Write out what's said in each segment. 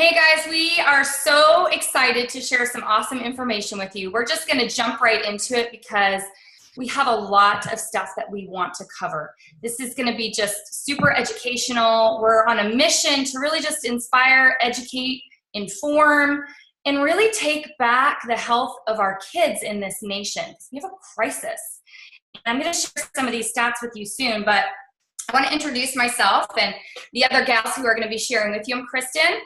Hey guys, we are so excited to share some awesome information with you. We're just going to jump right into it because we have a lot of stuff that we want to cover. This is going to be just super educational. We're on a mission to really just inspire, educate, inform, and really take back the health of our kids in this nation. We have a crisis. And I'm going to share some of these stats with you soon, but I want to introduce myself and the other gals who are going to be sharing with you. I'm Kristen.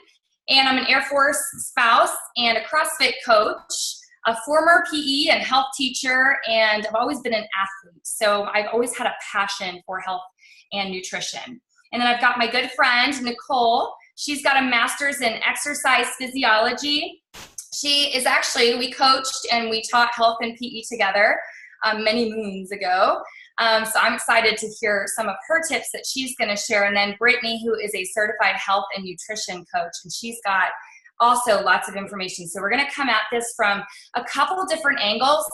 And I'm an Air Force spouse and a CrossFit coach, a former PE and health teacher, and I've always been an athlete. So I've always had a passion for health and nutrition. And then I've got my good friend, Nicole. She's got a master's in exercise physiology. She is actually, we coached and we taught health and PE together many moons ago. So I'm excited to hear some of her tips that she's going to share. And then Brittany, who is a certified health and nutrition coach, and she's got also lots of information. So we're going to come at this from a couple of different angles,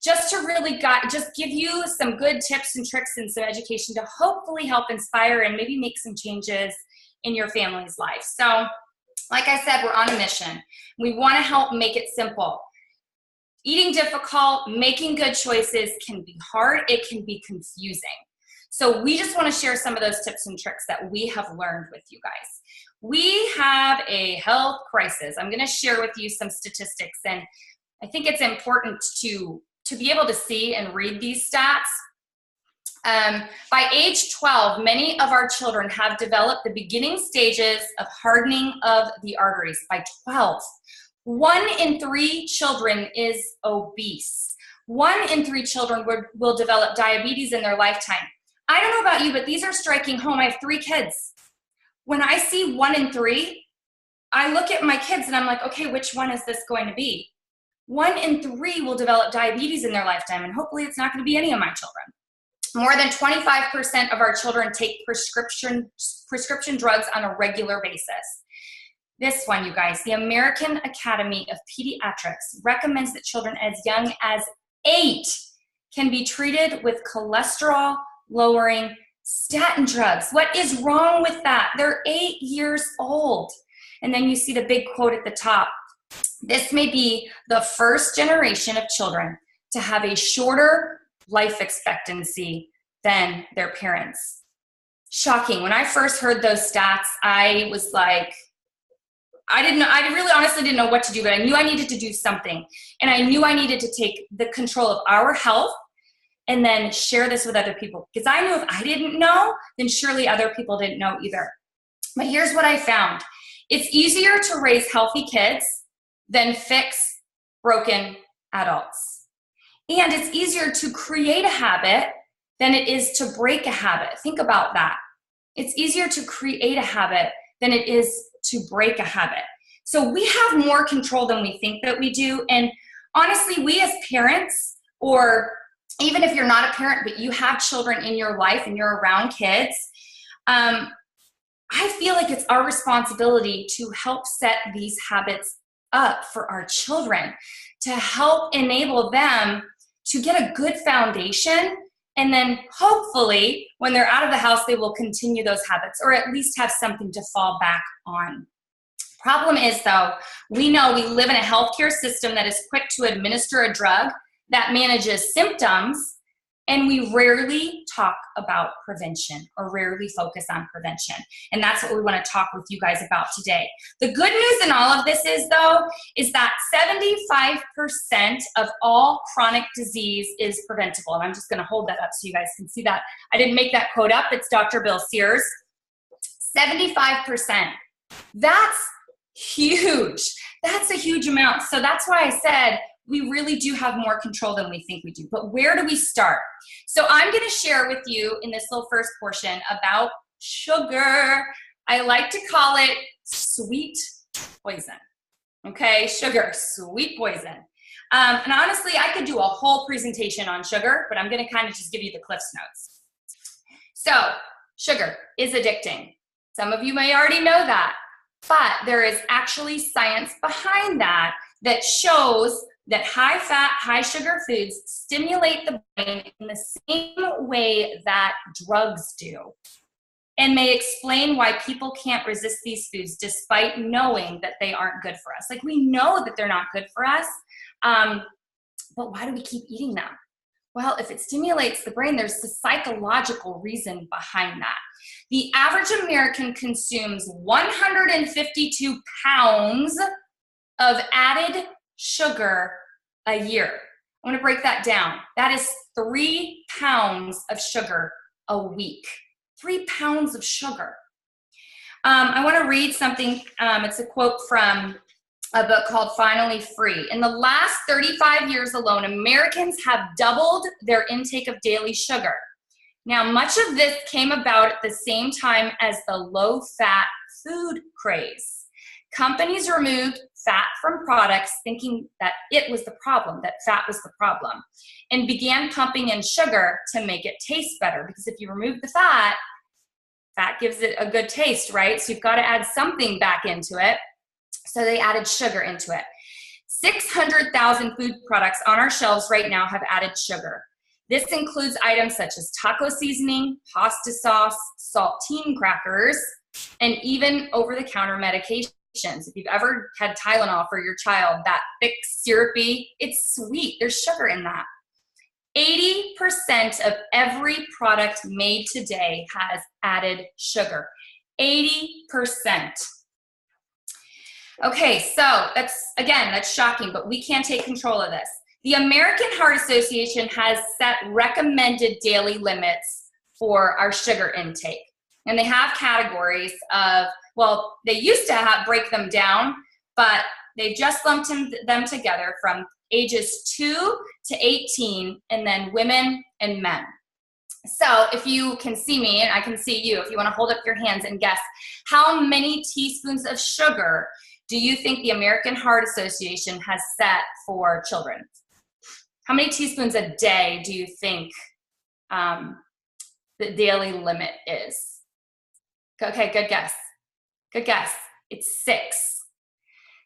just to really just give you some good tips and tricks and some education to hopefully help inspire and maybe make some changes in your family's life. So like I said, we're on a mission. We want to help make it simple. Eating difficult, making good choices can be hard. It can be confusing. So we just want to share some of those tips and tricks that we have learned with you guys. We have a health crisis. I'm going to share with you some statistics, and I think it's important to be able to see and read these stats. By age 12, many of our children have developed the beginning stages of hardening of the arteries. By 12. 1 in 3 children is obese. 1 in 3 children will develop diabetes in their lifetime. I don't know about you, but these are striking home. I have 3 kids. When I see 1 in 3, I look at my kids and I'm like, okay, which one is this going to be? 1 in 3 will develop diabetes in their lifetime, and hopefully it's not going to be any of my children. More than 25% of our children take prescription drugs on a regular basis. This one, you guys, the American Academy of Pediatrics recommends that children as young as 8 can be treated with cholesterol-lowering statin drugs. What is wrong with that? They're 8 years old. And then you see the big quote at the top. This may be the first generation of children to have a shorter life expectancy than their parents. Shocking. When I first heard those stats, I was like, I really honestly didn't know what to do, but I knew I needed to do something. And I knew I needed to take the control of our health and then share this with other people. Because I knew if I didn't know, then surely other people didn't know either. But here's what I found. It's easier to raise healthy kids than fix broken adults. And it's easier to create a habit than it is to break a habit. Think about that. It's easier to create a habit than it is to break a habit. So we have more control than we think that we do. And honestly, we as parents, or even if you're not a parent, but you have children in your life and you're around kids, I feel like it's our responsibility to help set these habits up for our children, to help enable them to get a good foundation. And then hopefully when they're out of the house, they will continue those habits, or at least have something to fall back on. Problem is though, we know we live in a healthcare system that is quick to administer a drug that manages symptoms, and we rarely talk about prevention or rarely focus on prevention. And that's what we want to talk with you guys about today. The good news in all of this is though, is that 75% of all chronic disease is preventable. And I'm just going to hold that up so you guys can see that. I didn't make that quote up. It's Dr. Bill Sears. 75%. That's huge. That's a huge amount. So that's why I said, we really do have more control than we think we do. But where do we start? So I'm going to share with you in this little first portion about sugar. I like to call it sweet poison. Okay, sugar, sweet poison. And honestly, I could do a whole presentation on sugar, but I'm going to kind of just give you the Cliff's Notes. So sugar is addicting. Some of you may already know that, but there is actually science behind that that shows that high-fat, high-sugar foods stimulate the brain in the same way that drugs do. and may explain why people can't resist these foods despite knowing that they aren't good for us. Like, we know that they're not good for us, but why do we keep eating them? Well, if it stimulates the brain, there's a psychological reason behind that. The average American consumes 152 pounds of added sugar a year. I'm going to break that down. That is 3 pounds of sugar a week. 3 pounds of sugar. I want to read something. It's a quote from a book called Finally Free. In the last 35 years alone, Americans have doubled their intake of daily sugar. Now, much of this came about at the same time as the low-fat food craze. Companies removed fat from products thinking that it was the problem, that fat was the problem, and began pumping in sugar to make it taste better. Because if you remove the fat gives it a good taste, right? So you've got to add something back into it. So they added sugar into it. 600,000 food products on our shelves right now have added sugar. This includes items such as taco seasoning, pasta sauce, saltine crackers, and even over-the-counter medications. If you've ever had Tylenol for your child, that thick, syrupy, it's sweet. There's sugar in that. 80% of every product made today has added sugar. 80%. Okay, so that's shocking, but we can't take control of this. The American Heart Association has set recommended daily limits for our sugar intake. And they have categories of, well, they used to break them down, but they've just lumped them together from ages 2 to 18, and then women and men. So if you can see me, and I can see you, if you want to hold up your hands and guess, how many teaspoons of sugar do you think the American Heart Association has set for children? How many teaspoons a day do you think the daily limit is? Okay, good guess. Good guess. It's 6.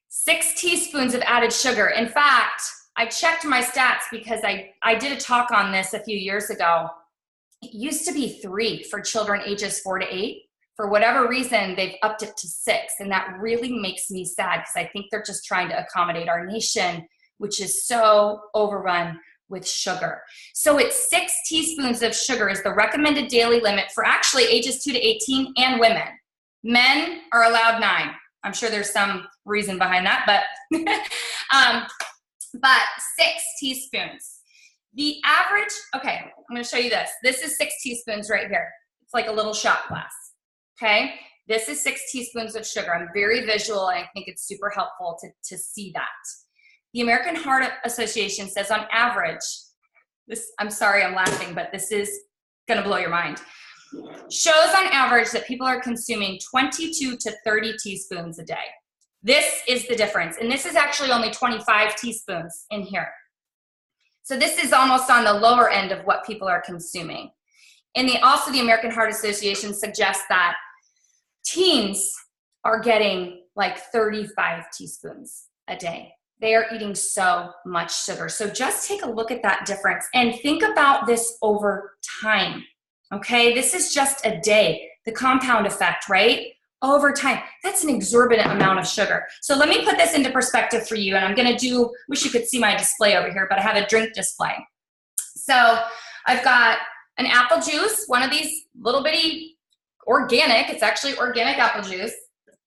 6 teaspoons of added sugar. In fact, I checked my stats because I did a talk on this a few years ago. It used to be 3 for children ages 4 to 8. For whatever reason, they've upped it to 6. And that really makes me sad because I think they're just trying to accommodate our nation, which is so overrun with sugar. So it's 6 teaspoons of sugar is the recommended daily limit for actually ages 2 to 18 and women. Men are allowed 9. I'm sure there's some reason behind that, but 6 teaspoons. The average, okay, I'm going to show you this. This is 6 teaspoons right here. It's like a little shot glass, okay? This is 6 teaspoons of sugar. I'm very visual, and I think it's super helpful to see that. The American Heart Association says on average, I'm sorry I'm laughing, but this is going to blow your mind, shows on average that people are consuming 22 to 30 teaspoons a day. This is the difference, and this is actually only 25 teaspoons in here. So this is almost on the lower end of what people are consuming. And also the American Heart Association suggests that teens are getting like 35 teaspoons a day. They are eating so much sugar. So just take a look at that difference and think about this over time, okay? This is just a day, the compound effect, right? Over time, that's an exorbitant amount of sugar. So let me put this into perspective for you, and I'm gonna wish you could see my display over here, but I have a drink display. So I've got an apple juice, one of these little bitty organic, it's actually organic apple juice.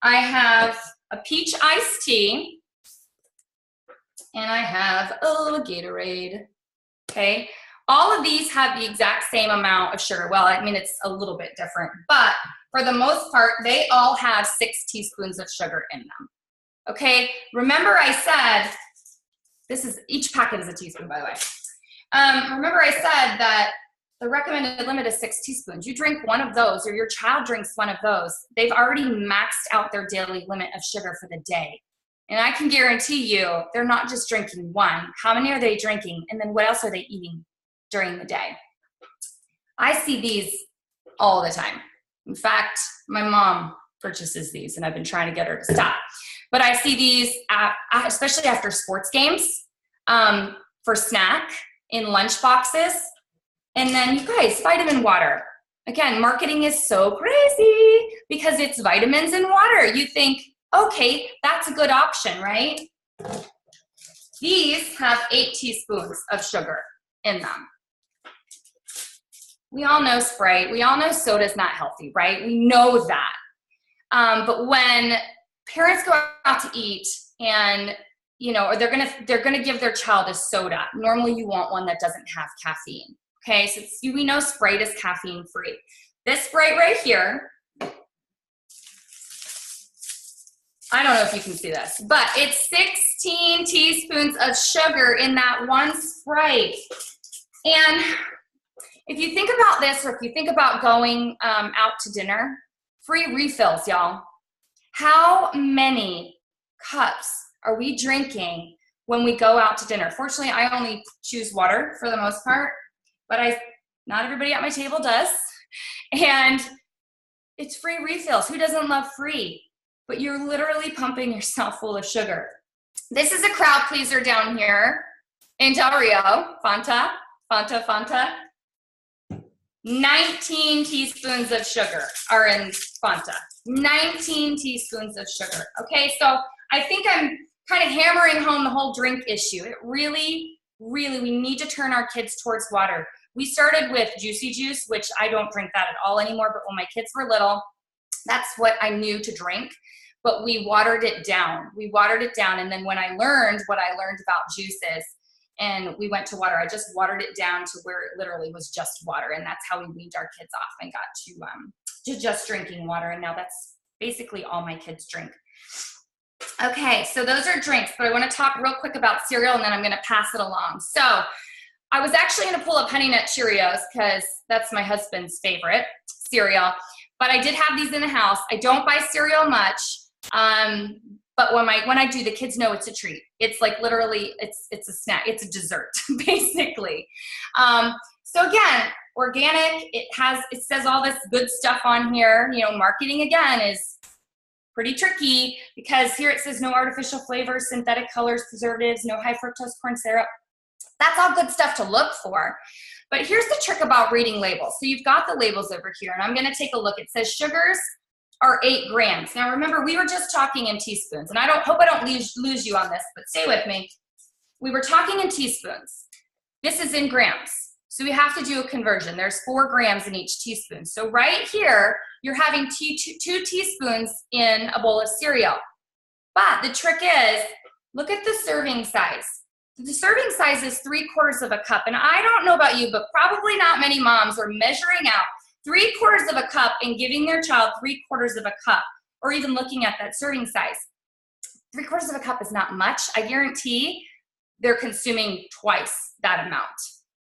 I have a peach iced tea, and I have a little Gatorade, okay? All of these have the exact same amount of sugar. Well, I mean, it's a little bit different, but for the most part, they all have 6 teaspoons of sugar in them, okay? Remember I said, each packet is a teaspoon, by the way. Remember I said that the recommended limit is 6 teaspoons. You drink one of those, or your child drinks one of those, they've already maxed out their daily limit of sugar for the day. And I can guarantee you, they're not just drinking one. How many are they drinking? And then what else are they eating during the day? I see these all the time. In fact, my mom purchases these, and I've been trying to get her to stop. But I see these, especially after sports games, for snack in lunch boxes. And then, you guys, vitamin water. Again, marketing is so crazy because it's vitamins and water. You think, okay, that's a good option, right? These have 8 teaspoons of sugar in them. We all know Sprite, we all know soda's not healthy, right? We know that. But when parents go out to eat and, you know, or they're gonna give their child a soda, normally you want one that doesn't have caffeine. Okay, so we know Sprite is caffeine free. This Sprite right here, I don't know if you can see this, but it's 16 teaspoons of sugar in that one Sprite. And if you think about this, or if you think about going out to dinner, free refills, y'all. How many cups are we drinking when we go out to dinner? Fortunately, I only choose water for the most part, but not everybody at my table does. And it's free refills. Who doesn't love free? But you're literally pumping yourself full of sugar. This is a crowd pleaser down here in Del Rio. Fanta. 19 teaspoons of sugar are in Fanta. 19 teaspoons of sugar. Okay, so I think I'm kind of hammering home the whole drink issue. It really, we need to turn our kids towards water. We started with Juicy Juice, which I don't drink that at all anymore, but when my kids were little, that's what I knew to drink, but we watered it down. And then when I learned what I learned about juices and we went to water, I just watered it down to where it literally was just water. And that's how we weaned our kids off and got to just drinking water. And now that's basically all my kids drink. Okay, so those are drinks, but I want to talk real quick about cereal and then I'm going to pass it along. So I was actually going to pull up Honey Nut Cheerios because that's my husband's favorite cereal, but I did have these in the house. I don't buy cereal much, but when I do, the kids know it's a treat. It's like literally, it's a snack, it's a dessert, basically. So again, organic, it says all this good stuff on here. You know, marketing again is pretty tricky because here it says no artificial flavors, synthetic colors, preservatives, no high fructose corn syrup. That's all good stuff to look for. But here's the trick about reading labels. So you've got the labels over here, and I'm going to take a look. It says sugars are 8 grams. Now remember, we were just talking in teaspoons, and I hope I don't lose you on this, but stay with me. We were talking in teaspoons. This is in grams. So we have to do a conversion. There's 4 grams in each teaspoon. So right here, you're having 2 teaspoons in a bowl of cereal. But the trick is, look at the serving size. The serving size is 3/4 of a cup. And I don't know about you, but probably not many moms are measuring out 3/4 of a cup and giving their child 3/4 of a cup, or even looking at that serving size. 3/4 of a cup is not much. I guarantee they're consuming twice that amount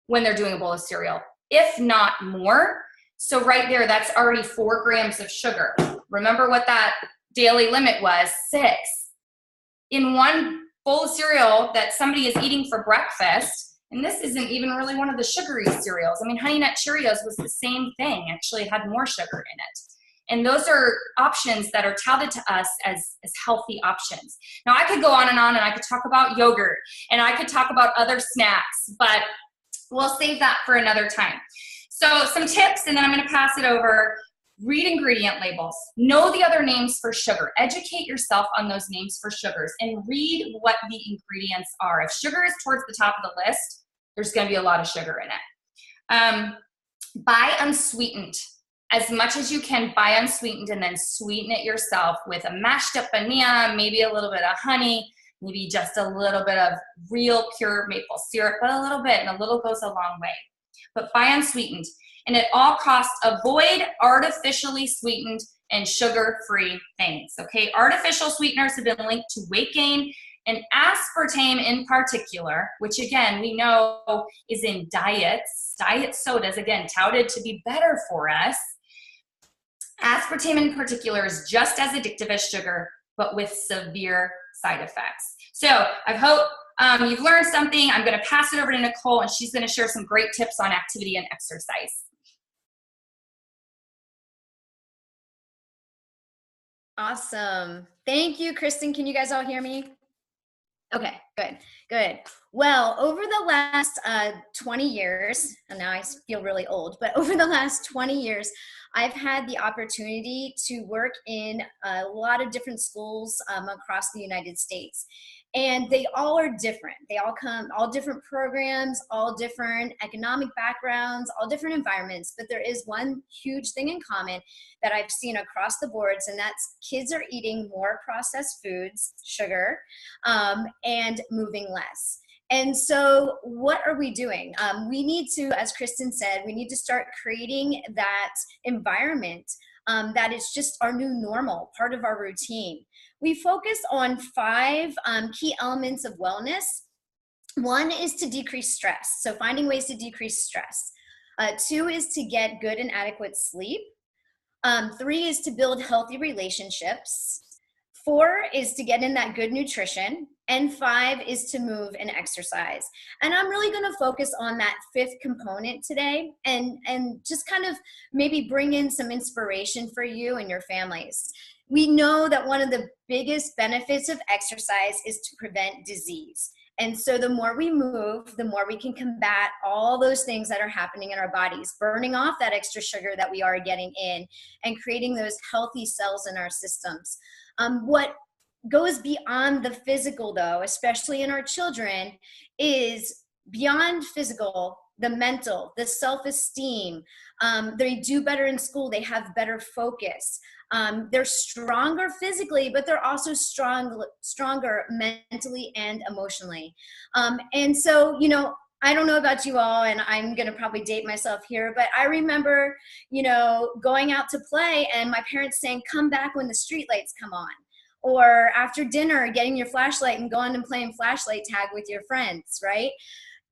when they're doing a bowl of cereal, if not more. So right there, that's already 4 grams of sugar. Remember what that daily limit was, 6. In one bowl of cereal that somebody is eating for breakfast, and this isn't even really one of the sugary cereals. I mean, Honey Nut Cheerios was the same thing, actually it had more sugar in it. And those are options that are touted to us as healthy options. Now I could go on and I could talk about yogurt and I could talk about other snacks, but we'll save that for another time. So some tips, and then I'm gonna pass it over. Read ingredient labels. Know the other names for sugar. Educate yourself on those names for sugars and read what the ingredients are. If sugar is towards the top of the list, there's gonna be a lot of sugar in it. Buy unsweetened. As much as you can, buy unsweetened and then sweeten it yourself with a mashed up vanilla, maybe a little bit of honey, maybe just a little bit of real pure maple syrup, but a little bit, and a little goes a long way. But buy unsweetened. And at all costs, avoid artificially sweetened and sugar-free things, okay? Artificial sweeteners have been linked to weight gain, and aspartame in particular, which again, we know is in diet sodas, again, touted to be better for us. Aspartame in particular is just as addictive as sugar, but with severe side effects. So I hope you've learned something. I'm gonna pass it over to Nicole, and she's gonna share some great tips on activity and exercise. Awesome. Thank you, Kristen. Can you guys all hear me? Okay, Good, good. Well, over the last 20 years, and now I feel really old, but over the last 20 years, I've had the opportunity to work in a lot of different schools across the United States. And they all are different. They all come, all different programs, all different economic backgrounds, all different environments. But there is one huge thing in common that I've seen across the boards, and that's kids are eating more processed foods, sugar, and moving less. And so what are we doing? We need to, as Kristen said, we need to start creating that environment that is just our new normal, part of our routine. We focus on 5 key elements of wellness. One is to decrease stress, so finding ways to decrease stress. 2 is to get good and adequate sleep. 3 is to build healthy relationships. 4 is to get in that good nutrition. And 5 is to move and exercise. And I'm really going to focus on that 5th component today and just kind of maybe bring in some inspiration for you and your families. We know that one of the biggest benefits of exercise is to prevent disease. And so the more we move, the more we can combat all those things that are happening in our bodies, burning off that extra sugar that we are getting in and creating those healthy cells in our systems. What goes beyond the physical, though, especially in our children, is beyond physical, the mental, the self-esteem. They do better in school. They have better focus. They're stronger physically, but they're also stronger mentally and emotionally. And so, you know, I don't know about you all, and I'm going to probably date myself here, but I remember, you know, going out to play and my parents saying, come back when the street lights come on. Or after dinner, getting your flashlight and going and playing flashlight tag with your friends, right?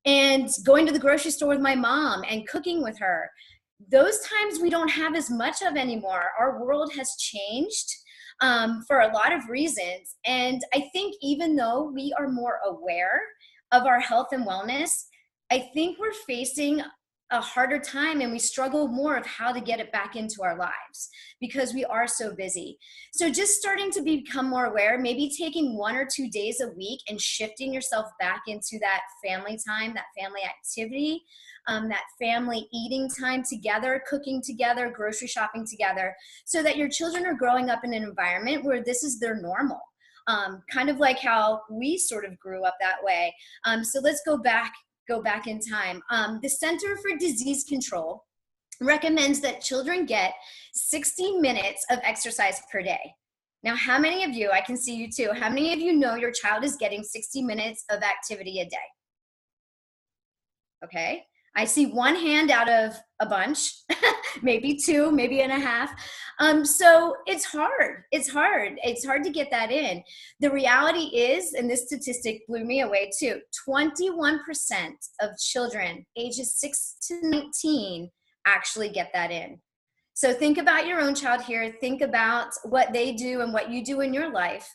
And going to the grocery store with my mom and cooking with her. Those times we don't have as much of anymore. Our world has changed for a lot of reasons. And I think even though we are more aware of our health and wellness, I think we're facing a harder time and we struggle more of how to get it back into our lives because we are so busy. So just starting to become more aware, maybe taking 1 or 2 days a week and shifting yourself back into that family time, that family activity, that family eating time together, cooking together, grocery shopping together, so that your children are growing up in an environment where this is their normal. Kind of like how we sort of grew up that way. So let's go back in time. The Center for Disease Control recommends that children get 60 minutes of exercise per day. Now, how many of you, I can see you too, how many of you know your child is getting 60 minutes of activity a day? Okay, I see 1 hand out of a bunch, maybe 2, maybe and a half. So it's hard. It's hard to get that in. The reality is, and this statistic blew me away too, 21% of children ages 6 to 19 actually get that in. So think about your own child here. Think about what they do and what you do in your life.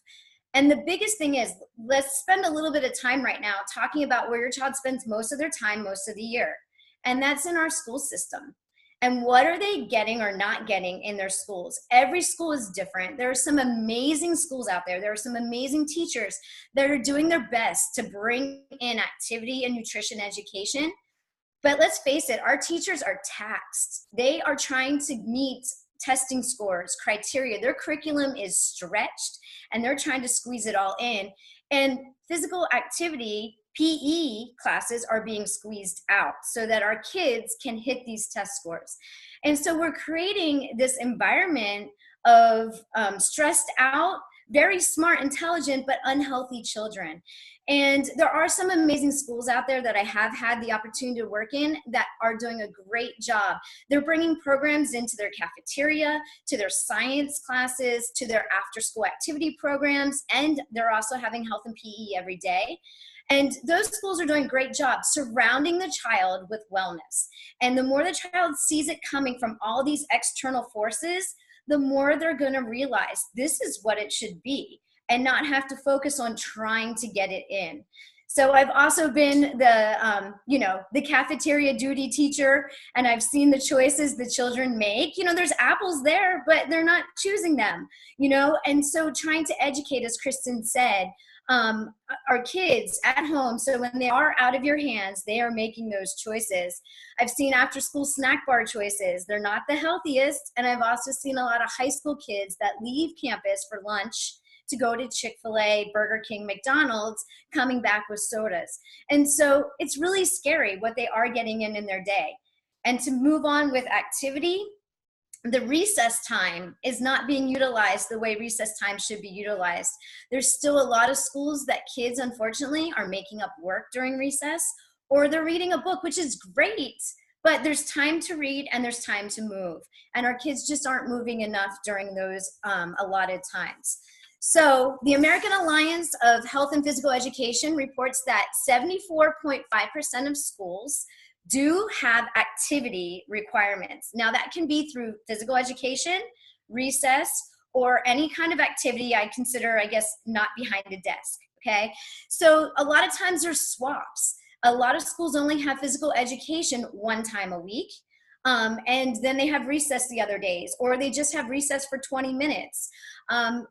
And the biggest thing is, let's spend a little bit of time right now talking about where your child spends most of their time, most of the year. And that's in our school system. And what are they getting or not getting in their schools? Every school is different. There are some amazing schools out there. There are some amazing teachers that are doing their best to bring in activity and nutrition education. But let's face it, our teachers are taxed. They are trying to meet testing scores, criteria. Their curriculum is stretched and they're trying to squeeze it all in. And physical activity, PE classes are being squeezed out so that our kids can hit these test scores. And so we're creating this environment of stressed out, very smart, intelligent, but unhealthy children. And there are some amazing schools out there that I have had the opportunity to work in that are doing a great job. They're bringing programs into their cafeteria, to their science classes, to their after-school activity programs, and they're also having health and PE every day. And those schools are doing a great job surrounding the child with wellness. And the more the child sees it coming from all these external forces, the more they're going to realize this is what it should be and not have to focus on trying to get it in. So I've also been the cafeteria duty teacher, and I've seen the choices the children make. There's apples there, but they're not choosing them, and so trying to educate, as Kristen said, our kids at home, so when they are out of your hands, they are making those choices. I've seen after school snack bar choices. They're not the healthiest. And I've also seen a lot of high school kids that leave campus for lunch to go to Chick-fil-A, Burger King, McDonald's, coming back with sodas. And so it's really scary what they are getting in their day. And to move on with activity, the recess time is not being utilized the way recess time should be utilized. There's still a lot of schools that kids, unfortunately, are making up work during recess, or they're reading a book, which is great, but there's time to read and there's time to move. And our kids just aren't moving enough during those allotted times. So the American Alliance of Health and Physical Education reports that 74.5% of schools do have activity requirements. Now that can be through physical education, recess, or any kind of activity I consider, I guess, not behind a desk, okay? So a lot of times there's swaps. A lot of schools only have physical education one time a week, and then they have recess the other days, or they just have recess for 20 minutes.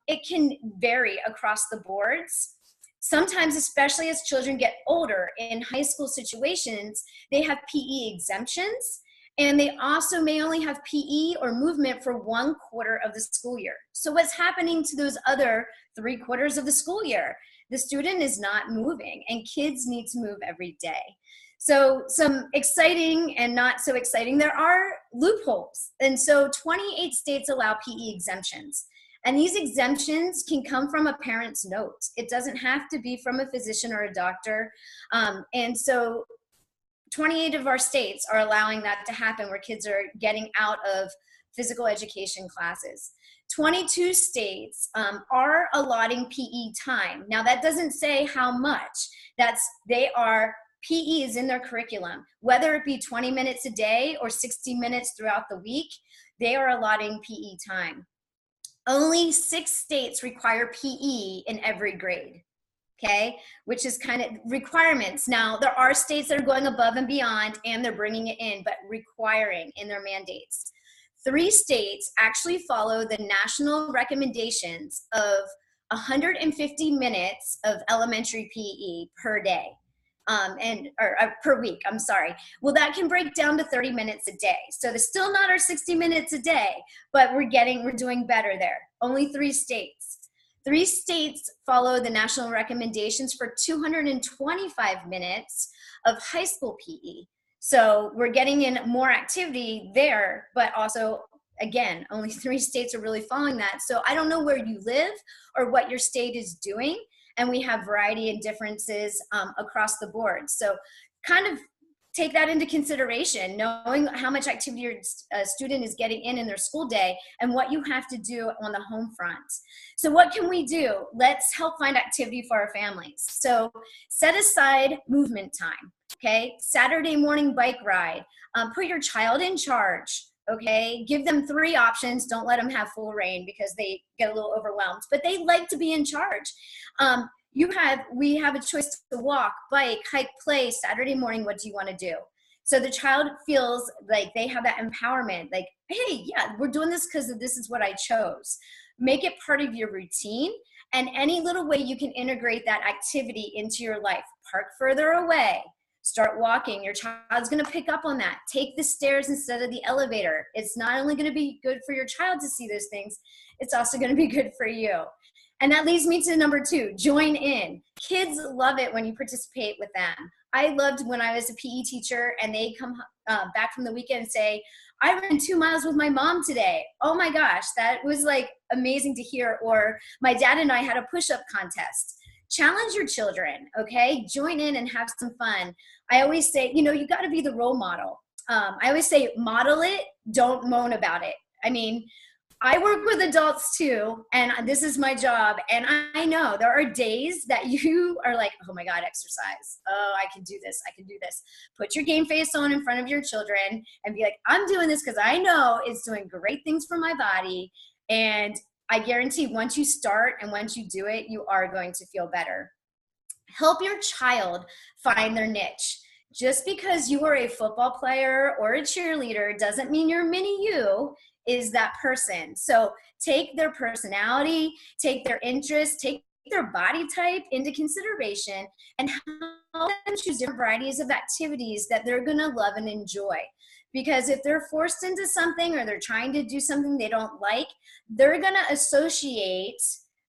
It can vary across the boards. Sometimes, especially as children get older in high school situations, they have PE exemptions, and they also may only have PE or movement for 1/4 of the school year. So what's happening to those other 3/4 of the school year? The student is not moving, and kids need to move every day. So some exciting and not so exciting, there are loopholes. And so 28 states allow PE exemptions. And these exemptions can come from a parent's note. It doesn't have to be from a physician or a doctor. And so 28 of our states are allowing that to happen, where kids are getting out of physical education classes. 22 states are allotting PE time. Now that doesn't say how much. PE is in their curriculum. Whether it be 20 minutes a day or 60 minutes throughout the week, they are allotting PE time. Only 6 states require PE in every grade, okay? Which is kind of requirements. Now, there are states that are going above and beyond, and they're bringing it in, but requiring in their mandates. 3 states actually follow the national recommendations of 150 minutes of elementary PE per day. Or per week, I'm sorry. Well, that can break down to 30 minutes a day. So there's still not our 60 minutes a day, but we're doing better there. Only 3 states. 3 states follow the national recommendations for 225 minutes of high school PE. So we're getting in more activity there, but also, again, only 3 states are really following that. So I don't know where you live or what your state is doing. And we have variety and differences across the board. So kind of take that into consideration, knowing how much activity your student is getting in their school day and what you have to do on the home front. So what can we do? Let's help find activity for our families. So set aside movement time, okay? Saturday morning bike ride. Put your child in charge. Okay, give them 3 options. Don't let them have full reign because they get a little overwhelmed, but they like to be in charge. We have a choice to walk, bike, hike, play. Saturday morning, what do you want to do? So the child feels like they have that empowerment, like, hey, yeah, we're doing this because this is what I chose. Make it part of your routine, and any little way you can integrate that activity into your life. Park further away. Start walking. Your child's going to pick up on that. Take the stairs instead of the elevator. It's not only going to be good for your child to see those things, it's also going to be good for you. And that leads me to number 2, join in. Kids love it when you participate with them. I loved when I was a PE teacher and they come back from the weekend and say, I ran 2 miles with my mom today. Oh my gosh, that was like amazing to hear. Or my dad and I had a push-up contest. Challenge your children, okay? Join in and have some fun. I always say, you got to be the role model. I always say, model it, don't moan about it. I mean, I work with adults too, and this is my job. And I know there are days that you are like, oh my God, exercise. Oh, I can do this. I can do this. Put your game face on in front of your children and be like, I'm doing this because I know it's doing great things for my body. And I guarantee once you start and once you do it, you are going to feel better. Help your child find their niche. Just because you are a football player or a cheerleader doesn't mean your mini you is that person. So take their personality, take their interests, take their body type into consideration and help them choose different varieties of activities that they're going to love and enjoy. Because if they're forced into something or they're trying to do something they don't like, they're going to associate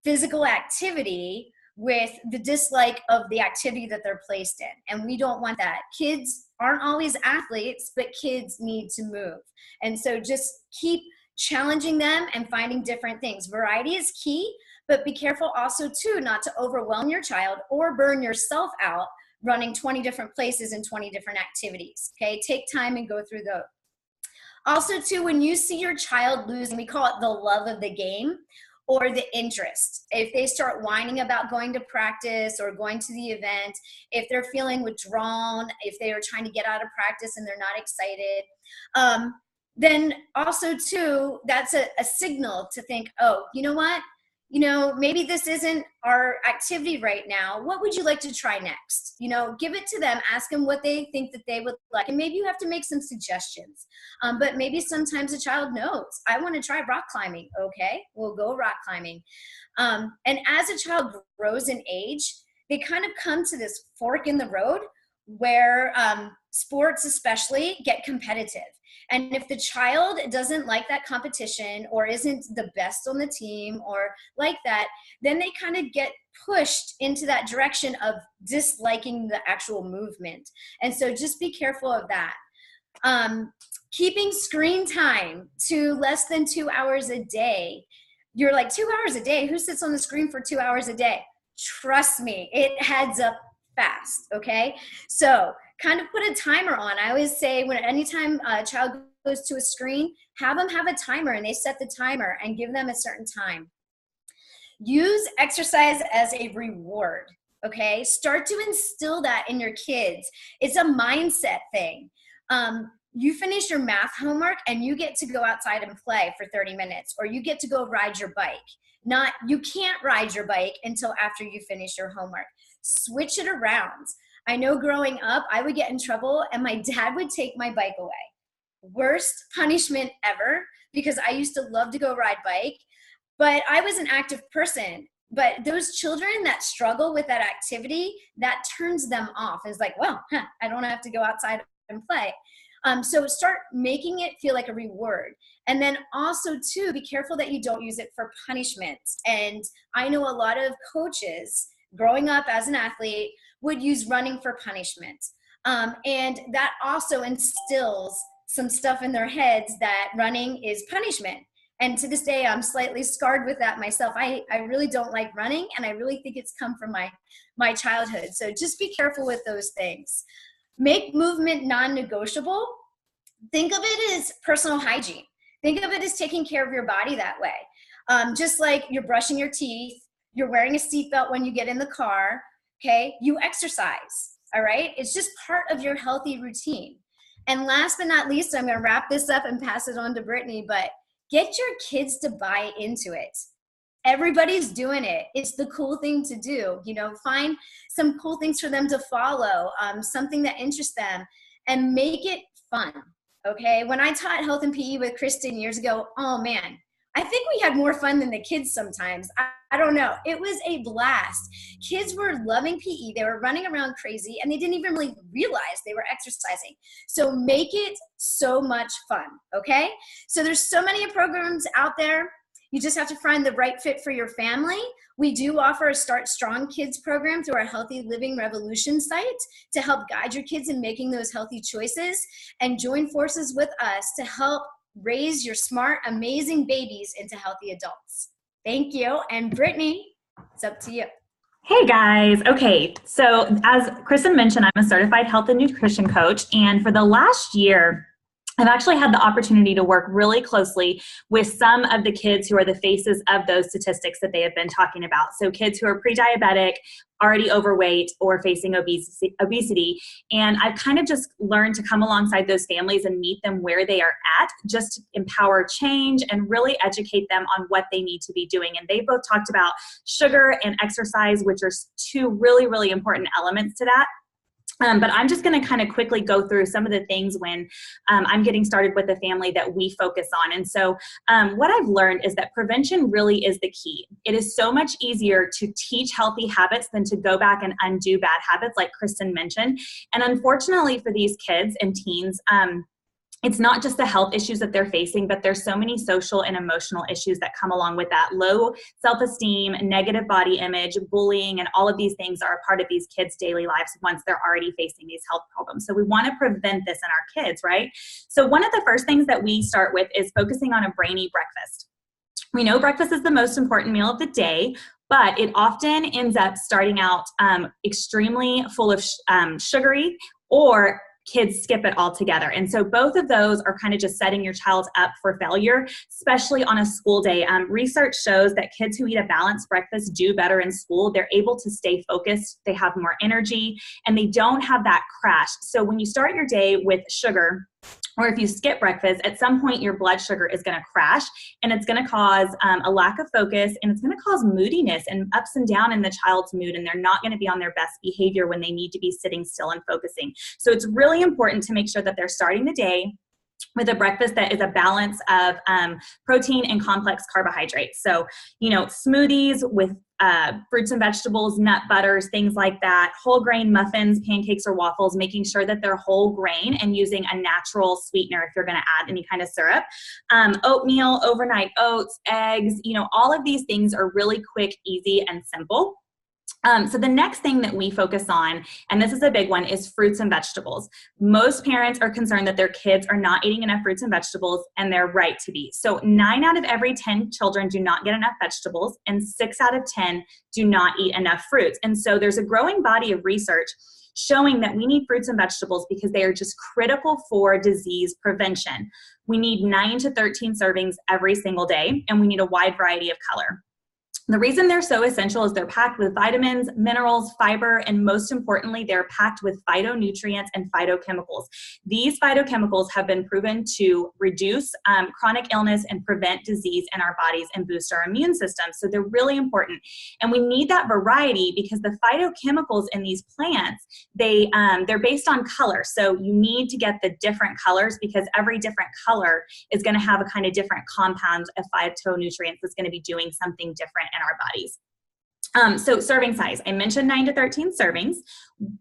physical activity with the dislike of the activity that they're placed in. And we don't want that. Kids aren't always athletes, but kids need to move. And so just keep challenging them and finding different things. Variety is key, but be careful also too not to overwhelm your child or burn yourself out running 20 different places and 20 different activities. Okay, take time and go through those. Also too, when you see your child lose, and we call it the love of the game or the interest, if they start whining about going to practice or going to the event, if they're feeling withdrawn, if they are trying to get out of practice and they're not excited, then also too, that's a signal to think, oh, you know what? You know, maybe this isn't our activity right now. What would you like to try next? You know, give it to them, ask them what they think that they would like. And maybe you have to make some suggestions. But maybe sometimes a child knows, I want to try rock climbing. Okay, we'll go rock climbing. And as a child grows in age, they kind of come to this fork in the road where sports especially get competitive. And if the child doesn't like that competition or isn't the best on the team or like that, then they kind of get pushed into that direction of disliking the actual movement. And so just be careful of that. Keeping screen time to less than 2 hours a day. You're like, 2 hours a day? Who sits on the screen for 2 hours a day? Trust me, it adds up fast, okay? So kind of put a timer on. I always say anytime a child goes to a screen, have them have a timer and they set the timer and give them a certain time. Use exercise as a reward, okay? Start to instill that in your kids. It's a mindset thing. You finish your math homework and you get to go outside and play for 30 minutes, or you get to go ride your bike. You can't ride your bike until after you finish your homework. Switch it around. I know growing up, I would get in trouble and my dad would take my bike away. Worst punishment ever, because I used to love to go ride bike, but I was an active person. But those children that struggle with that activity, that turns them off. It's like, well, I don't have to go outside and play. So start making it feel like a reward. And then also too, be careful that you don't use it for punishment. And I know a lot of coaches growing up as an athlete would use running for punishment. And that also instills some stuff in their heads that running is punishment. And to this day, I'm slightly scarred with that myself. I really don't like running, and I really think it's come from my childhood. So just be careful with those things. Make movement non-negotiable. Think of it as personal hygiene. Think of it as taking care of your body that way. Just like you're brushing your teeth, you're wearing a seatbelt when you get in the car, okay? You exercise, all right? It's just part of your healthy routine. And last but not least, I'm gonna wrap this up and pass it on to Brittany, but get your kids to buy into it. Everybody's doing it. It's the cool thing to do. You know, find some cool things for them to follow, something that interests them, and make it fun, okay? When I taught health and PE with Kristen years ago, oh man, I think we had more fun than the kids sometimes. I don't know. It was a blast. Kids were loving PE. They were running around crazy, and they didn't even really realize they were exercising. So make it so much fun, okay? So there's so many programs out there. You just have to find the right fit for your family. We do offer a Start Strong Kids program through our Healthy Living Revolution site to help guide your kids in making those healthy choices, and join forces with us to help raise your smart, amazing babies into healthy adults. Thank you. And Brittany, it's up to you. Hey guys. Okay. So as Kristen mentioned, I'm a certified health and nutrition coach. And for the last year, I've actually had the opportunity to work really closely with some of the kids who are the faces of those statistics that they have been talking about. So kids who are pre-diabetic, already overweight, or facing obesity. And I've kind of just learned to come alongside those families and meet them where they are at, just to empower change and really educate them on what they need to be doing. And they both talked about sugar and exercise, which are two really, really important elements to that. But I'm just going to kind of quickly go through some of the things when I'm getting started with a family that we focus on. And so what I've learned is that prevention really is the key. It is so much easier to teach healthy habits than to go back and undo bad habits, like Kristen mentioned. And unfortunately for these kids and teens, it's not just the health issues that they're facing, but there's so many social and emotional issues that come along with that. Low self-esteem, negative body image, bullying, and all of these things are a part of these kids' daily lives once they're already facing these health problems. So we want to prevent this in our kids, right? So one of the first things that we start with is focusing on a brainy breakfast. We know breakfast is the most important meal of the day, but it often ends up starting out extremely full of sugary, or kids skip it altogether. And so both of those are kind of just setting your child up for failure, especially on a school day. Research shows that kids who eat a balanced breakfast do better in school. They're able to stay focused, they have more energy, and they don't have that crash. So when you start your day with sugar, or if you skip breakfast, at some point your blood sugar is going to crash, and it's going to cause a lack of focus, and it's going to cause moodiness and ups and down in the child's mood, and they're not going to be on their best behavior when they need to be sitting still and focusing. So it's really important to make sure that they're starting the day with a breakfast that is a balance of protein and complex carbohydrates. So, smoothies with fruits and vegetables, nut butters, things like that, whole grain muffins, pancakes, or waffles, making sure that they're whole grain and using a natural sweetener if you're going to add any kind of syrup. Oatmeal, overnight oats, eggs, all of these things are really quick, easy, and simple. So the next thing that we focus on, and this is a big one, is fruits and vegetables. Most parents are concerned that their kids are not eating enough fruits and vegetables, and they're right to be. So 9 out of every 10 children do not get enough vegetables, and 6 out of 10 do not eat enough fruits. And so there's a growing body of research showing that we need fruits and vegetables because they are just critical for disease prevention. We need 9 to 13 servings every single day, and we need a wide variety of color. The reason they're so essential is they're packed with vitamins, minerals, fiber, and most importantly, they're packed with phytonutrients and phytochemicals. These phytochemicals have been proven to reduce chronic illness and prevent disease in our bodies and boost our immune system. So they're really important. And we need that variety because the phytochemicals in these plants, they're based on color. So you need to get the different colors because every different color is going to have a kind of different compound of phytonutrients that's going to be doing something different in our bodies. So serving size, I mentioned 9 to 13 servings.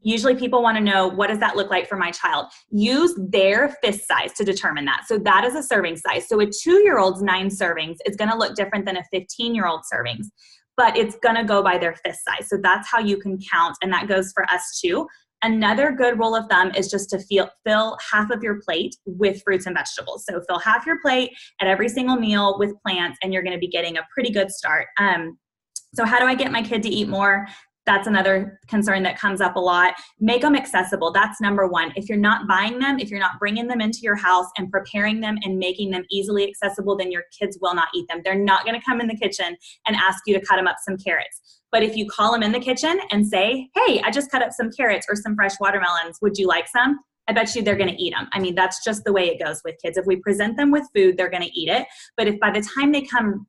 Usually people want to know, what does that look like for my child? Use their fist size to determine that. So that is a serving size. So a 2-year-old's 9 servings is going to look different than a 15-year-old servings, but it's going to go by their fist size. So that's how you can count, and that goes for us too. Another good rule of thumb is just to fill half of your plate with fruits and vegetables. So fill half your plate at every single meal with plants, and you're going to be getting a pretty good start. So how do I get my kid to eat more? That's another concern that comes up a lot. Make them accessible. That's number one. If you're not buying them, if you're not bringing them into your house and preparing them and making them easily accessible, then your kids will not eat them. They're not going to come in the kitchen and ask you to cut them up some carrots. But if you call them in the kitchen and say, hey, I just cut up some carrots or some fresh watermelons, would you like some? I bet you they're going to eat them. I mean, that's just the way it goes with kids. If we present them with food, they're going to eat it. But if by the time they come,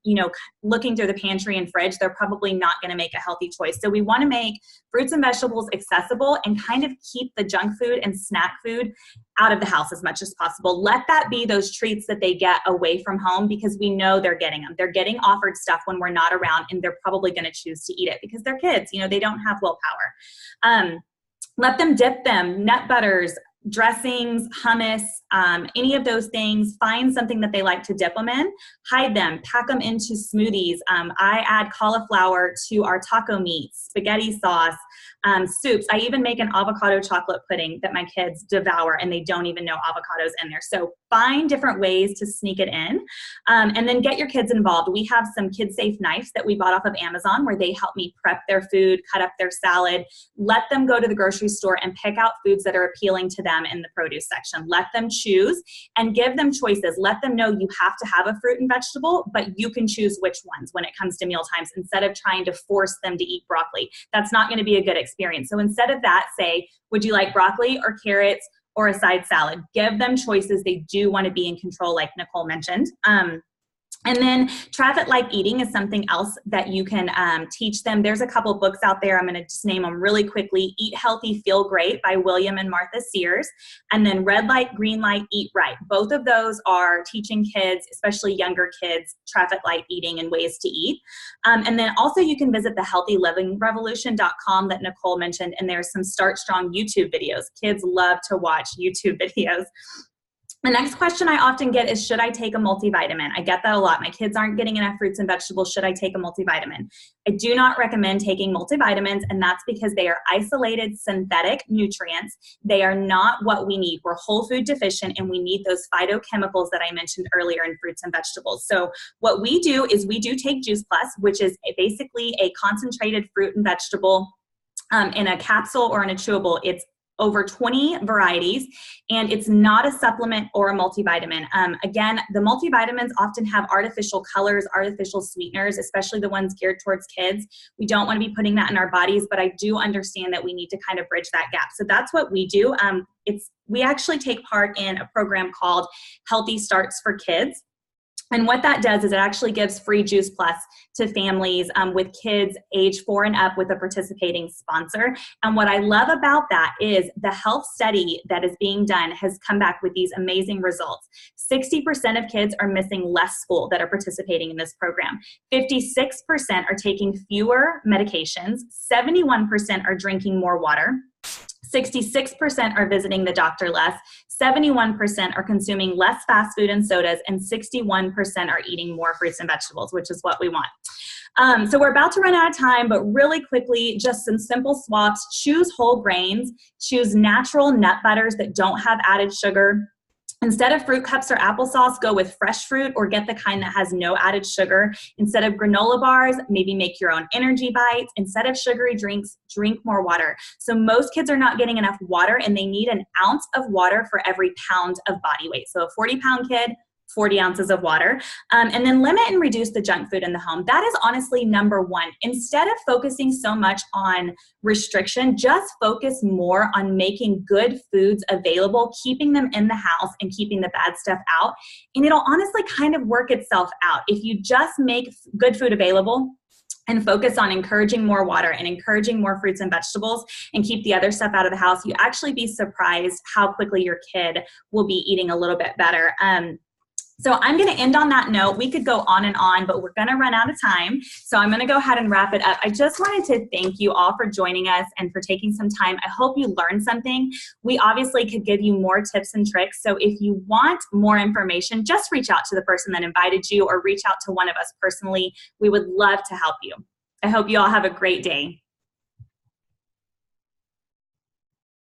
looking through the pantry and fridge, they're probably not going to make a healthy choice. So we want to make fruits and vegetables accessible and kind of keep the junk food and snack food out of the house as much as possible. Let that be those treats that they get away from home because we know they're getting them. They're getting offered stuff when we're not around, and they're probably going to choose to eat it because they're kids. They don't have willpower. Let them dip them, nut butters, dressings, hummus, any of those things. Find something that they like to dip them in, hide them, pack them into smoothies. I add cauliflower to our taco meats, spaghetti sauce, soups. I even make an avocado chocolate pudding that my kids devour, and they don't even know avocados in there. So find different ways to sneak it in, and then get your kids involved. We have some kid-safe knives that we bought off of Amazon where they help me prep their food, cut up their salad. Let them go to the grocery store and pick out foods that are appealing to them in the produce section. Let them choose and give them choices. Let them know you have to have a fruit and vegetable, but you can choose which ones when it comes to meal times instead of trying to force them to eat broccoli. That's not going to be a good experience. So instead of that, say, would you like broccoli or carrots or a side salad? Give them choices. They do want to be in control, like Nicole mentioned. And then traffic light eating is something else that you can teach them. There's a couple books out there. I'm going to just name them really quickly. Eat Healthy, Feel Great by William and Martha Sears. And then Red Light, Green Light, Eat Right. Both of those are teaching kids, especially younger kids, traffic light eating and ways to eat. And then also you can visit the healthylivingrevolution.com that Nicole mentioned. And there's some Start Strong YouTube videos. Kids love to watch YouTube videos. The next question I often get is, should I take a multivitamin? I get that a lot. My kids aren't getting enough fruits and vegetables. Should I take a multivitamin? I do not recommend taking multivitamins, and that's because they are isolated synthetic nutrients. They are not what we need. We're whole food deficient, and we need those phytochemicals that I mentioned earlier in fruits and vegetables. So what we do is we do take Juice Plus, which is basically a concentrated fruit and vegetable in a capsule or in a chewable. It's over 20 varieties, and it's not a supplement or a multivitamin. Again, the multivitamins often have artificial colors, artificial sweeteners, especially the ones geared towards kids. We don't want to be putting that in our bodies, but I do understand that we need to kind of bridge that gap. So that's what we do. We actually take part in a program called Healthy Starts for Kids. And what that does is it actually gives free Juice Plus to families with kids age 4 and up with a participating sponsor. And what I love about that is the health study that is being done has come back with these amazing results. 60% of kids are missing less school that are participating in this program. 56% are taking fewer medications. 71% are drinking more water. 66% are visiting the doctor less, 71% are consuming less fast food and sodas, and 61% are eating more fruits and vegetables, which is what we want. So we're about to run out of time, but really quickly, just some simple swaps. Choose whole grains, choose natural nut butters that don't have added sugar. Instead of fruit cups or applesauce, go with fresh fruit or get the kind that has no added sugar. Instead of granola bars, maybe make your own energy bites. Instead of sugary drinks, drink more water. So most kids are not getting enough water, and they need an ounce of water for every pound of body weight. So a 40-pound kid, 40 ounces of water. And then limit and reduce the junk food in the home. That is honestly number one. Instead of focusing so much on restriction, just focus more on making good foods available, keeping them in the house and keeping the bad stuff out. And it'll honestly kind of work itself out. If you just make good food available and focus on encouraging more water and encouraging more fruits and vegetables and keep the other stuff out of the house, you actually be surprised how quickly your kid will be eating a little bit better. So I'm going to end on that note. We could go on and on, but we're going to run out of time. So I'm going to go ahead and wrap it up. I just wanted to thank you all for joining us and for taking some time. I hope you learned something. We obviously could give you more tips and tricks. So if you want more information, just reach out to the person that invited you or reach out to one of us personally. We would love to help you. I hope you all have a great day.